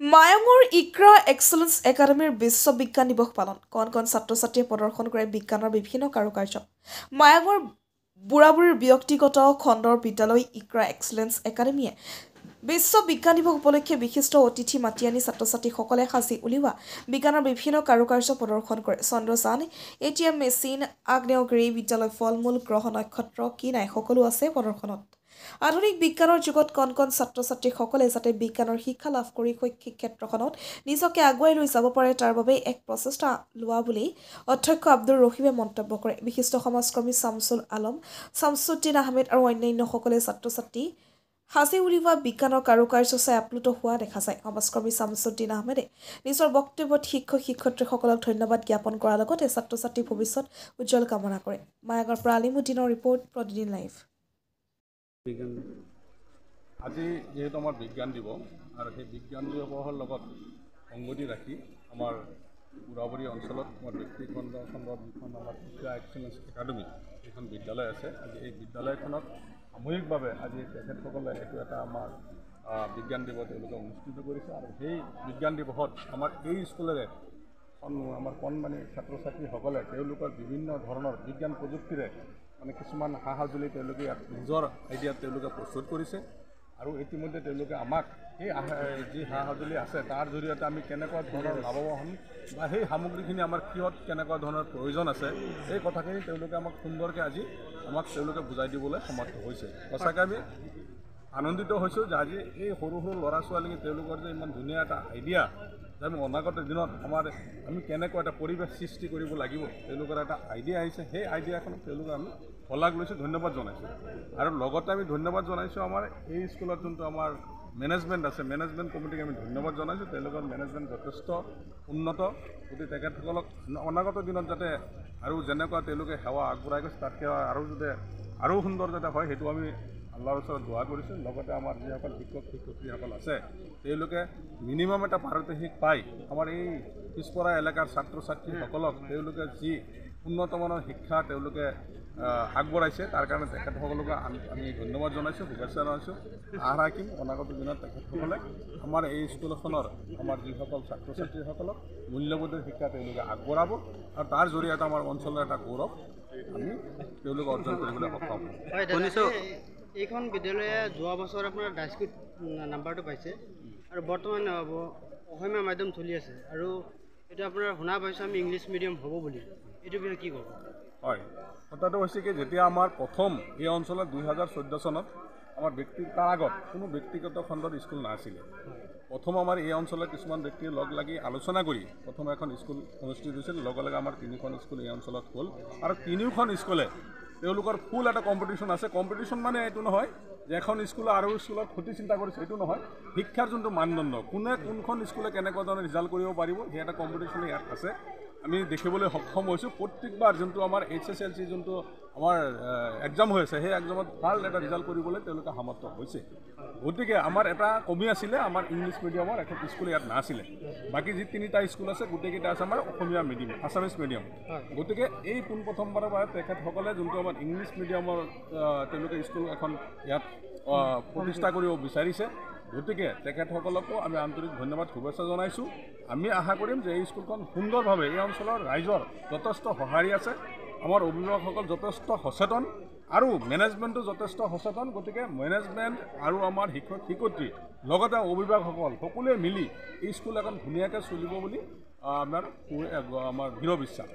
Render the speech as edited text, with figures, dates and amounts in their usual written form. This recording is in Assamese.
মায়ঙৰ ইকৰা এক্সেলেন্স একাডেমীৰ বিশ্ব বিজ্ঞান দিৱস পালন কণ ছাত্ৰ ছাত্ৰীয়ে প্ৰদৰ্শন কৰে বিজ্ঞানৰ বিভিন্ন কাৰুকাৰ্য মায়ঙৰ বুঢ়াবুঢ়ীৰ ব্যক্তিগত খণ্ডৰ বিদ্যালয় ইকৰা এক্সেলেন্স একাডেমীয়ে বিশ্ব বিজ্ঞান দিৱস উপলক্ষে বিশিষ্ট অতিথি মাতি আনি ছাত্ৰ ছাত্ৰীসকলে সাজি উলিওৱা বিজ্ঞানৰ বিভিন্ন কাৰুকাৰ্য প্ৰদৰ্শন কৰে চন্দ্ৰযান এটিএম মেচিন আগ্নেয়গিৰি বিদ্যালয় ফলমূল গ্ৰহ নক্ষত্ৰ কি নাই সকলো আছে প্ৰদৰ্শনত আধুনিক বিজ্ঞানৰ যুগত কণ ছাত্ৰ ছাত্ৰীসকলে যাতে বিজ্ঞানৰ শিক্ষা লাভ কৰি শৈক্ষিক ক্ষেত্ৰখনত নিজকে আগুৱাই লৈ যাব পাৰে তাৰ বাবে এক প্ৰচেষ্টা লোৱা বুলি অধ্যক্ষ আব্দুৰ ৰহিমে মন্তব্য কৰে বিশিষ্ট সমাজকৰ্মী শামছুল আলম শামছুদ্দিন আহমেদ আৰু অন্যান্যসকলে ছাত্ৰ ছাত্ৰী সাজি উলিওৱা বিজ্ঞানৰ কাৰুকাৰ্য চাই আপ্লুত হোৱা দেখা যায় সমাজকৰ্মী শামছুদ্দিন আহমেদে নিজৰ বক্তব্যত শিক্ষক শিক্ষয়িত্ৰীসকলক ধন্যবাদ জ্ঞাপন কৰাৰ লগতে ছাত্ৰ ছাত্ৰীৰ ভৱিষ্যত উজ্জ্বল কামনা কৰে মায়াগৰ পৰা আলিমুদ্দিনৰ ৰিপৰ্ট প্ৰতিদিন লাইভ আজি যেহেতু আমার বিজ্ঞান দিবস আর সেই বিজ্ঞান দিবসের লগত সংগতি রাখি আমার বুঢ়াবুঢ়ী অঞ্চলত আমার ব্যক্তিখণ্ড যিখন আমার ইকৰা এক্সেলেন্স একাডেমি এখন বিদ্যালয় আছে আজি এই বিদ্যালয়খনত সামূহিকভাৱে আজি তেখেতসকলে এইটো এটা আমাৰ বিজ্ঞান দিৱস তেওঁলোকে অনুষ্ঠিত কৰিছে আৰু সেই বিজ্ঞান দিৱসত আমাৰ এই স্কুলেৰে আমাৰ কণমানি ছাত্ৰ ছাত্ৰীসকলে তেওঁলোকৰ বিভিন্ন ধৰণৰ বিজ্ঞান প্ৰযুক্তিৰে মানে কিছুমান সা সঁজুলি তেওঁলোকে ইয়াত নিজৰ আইডিয়াত তেওঁলোকে প্ৰস্তুত কৰিছে আৰু ইতিমধ্যে তেওঁলোকে আমাক সেই যি সা সঁজুলি আছে তাৰ জৰিয়তে আমি কেনেকুৱা ধৰণৰ লাভৱান বা সেই সামগ্ৰীখিনি আমাৰ কিহত কেনেকুৱা ধৰণৰ প্ৰয়োজন আছে এই কথাখিনি তেওঁলোকে আমাক সুন্দৰকৈ আজি আমাক তেওঁলোকে বুজাই দিবলৈ সমৰ্থ হৈছে সঁচাকৈ আমি আনন্দিত হৈছোঁ যে আজি এই সৰু সৰু ল'ৰা ছোৱালীক তেওঁলোকৰ যে ইমান ধুনীয়া এটা আইডিয়া যে আমি অনাগত দিনত আমি কেনেকুৱা এটা পৰিৱেশ সৃষ্টি কৰিব লাগিব তেওঁলোকৰ এটা আইডিয়া আহিছে সেই আইডিয়াখনক তেওঁলোকে আমি শলাগ লৈছোঁ ধন্যবাদ জনাইছোঁ আৰু লগতে আমি ধন্যবাদ জনাইছোঁ আমাৰ এই স্কুলত যোনটো আমাৰ মেনেজমেণ্ট আছে মেনেজমেণ্ট কমিটিক আমি ধন্যবাদ জনাইছোঁ তেওঁলোকৰ মেনেজমেণ্ট যথেষ্ট উন্নত গতিকে তেখেতসকলক অনাগত দিনত যাতে আৰু যেনেকুৱা তেওঁলোকে সেৱা আগবঢ়াই গৈছে তাতকৈ আৰু যাতে আৰু সুন্দৰ যাতে হয় সেইটো আমি আল্লাহৰ ওচৰত দোৱা কৰিছোঁ লগতে আমাৰ যিসকল শিক্ষক শিক্ষয়িত্ৰীসকল আছে তেওঁলোকে মিনিমাম এটা পাৰিতোষিক পাই আমাৰ এই পিছপৰা এলেকাৰ ছাত্ৰ ছাত্ৰীসকলক তেওঁলোকে যি উন্নতমানৰ শিক্ষা তেওঁলোকে আগবঢ়াইছে তাৰ কাৰণে তেখেতসকলক আমি ধন্যবাদ জনাইছোঁ শুভেচ্ছা জনাইছোঁ আশা ৰাখিম অনাগত দিনত তেখেতসকলে আমাৰ এই স্কুলখনৰ আমাৰ যিসকল ছাত্ৰ ছাত্ৰীসকলক মূল্যবোধৰ শিক্ষা তেওঁলোকে আগবঢ়াব আৰু তাৰ জৰিয়তে আমাৰ অঞ্চলৰ এটা গৌৰৱ আমি তেওঁলোকে অৰ্জন কৰিবলৈ সক্ষম হ'ম এইখন বিদ্যালয়ে যোৱা বছৰ আপোনাৰ ডাইস্কুট নাম্বাৰটো পাইছে আৰু বৰ্তমান অসমীয়া মাধ্যম চলি আছে আৰু এইটো আপোনাৰ শুনা পাইছোঁ আমি ইংলিছ মিডিয়াম হ'ব বুলি এইটো বিষয়ে কি ক'ব হয় কথাটো হৈছে কি যেতিয়া আমাৰ প্ৰথম এই অঞ্চলত 2014 চনত আমাৰ তাৰ আগত কোনো ব্যক্তিগত খণ্ডত স্কুল নাছিলে প্ৰথম আমাৰ এই অঞ্চলৰ কিছুমান ব্যক্তিয়ে লগ লাগি আলোচনা কৰি প্ৰথম এখন স্কুল অনুষ্ঠিত হৈছিল লগে লগে আমাৰ 3খন স্কুল এই অঞ্চলত হ'ল আৰু 3খন স্কুলে তেওঁলোকৰ ফুল এটা কম্পিটিশ্যন আছে কম্পিটিশ্যন মানে এইটো নহয় যে এখন স্কুলে আৰু স্কুলত ক্ষতি চিন্তা কৰিছে এইটো নহয় শিক্ষাৰ যোনটো মানদণ্ড কোনখন স্কুলে কেনেকুৱা ধৰণে ৰিজাল্ট কৰিব পাৰিব সেই এটা কম্পিটিশ্যন ইয়াত আছে আমি দেখিবলৈ সক্ষম হৈছোঁ প্ৰত্যেকবাৰ যোনটো আমাৰ HSLC যোনটো আমাৰ এক্সাম হৈ আছে সেই এক্সামত ভাল এটা ৰিজাল্ট কৰিবলৈ তেওঁলোকে সামৰ্থ্য হৈছে গতিকে আমাৰ এটা কমি আছিলে আমাৰ ইংলিছ মিডিয়ামৰ এখন স্কুল ইয়াত নাছিলে বাকী যি 3টা স্কুল আছে গোটেইকেইটা আছে আমাৰ অসমীয়া মিডিয়াম আছামিজ মিডিয়াম গতিকে এই পোনপ্ৰথমবাৰৰ বাবে তেখেতসকলে যোনটো আমাৰ ইংলিছ মিডিয়ামৰ তেওঁলোকে স্কুল এখন ইয়াত প্ৰতিষ্ঠা কৰিব বিচাৰিছে গতিকে তেখেতসকলকো আমি আন্তৰিক ধন্যবাদ শুভেচ্ছা জনাইছোঁ আমি আশা কৰিম যে এই স্কুলখন সুন্দৰভাৱে এই অঞ্চলৰ ৰাইজৰ যথেষ্ট সঁহাৰি আছে আমাৰ অভিভাৱকসকল যথেষ্ট সচেতন আৰু মেনেজমেণ্টো যথেষ্ট সচেতন গতিকে মেনেজমেণ্ট আৰু আমাৰ শিক্ষক শিক্ষয়িত্ৰী লগতে অভিভাৱকসকল সকলোৱে মিলি এই স্কুল এখন ধুনীয়াকৈ চলিব বুলি আমাৰ দৃঢ় বিশ্বাস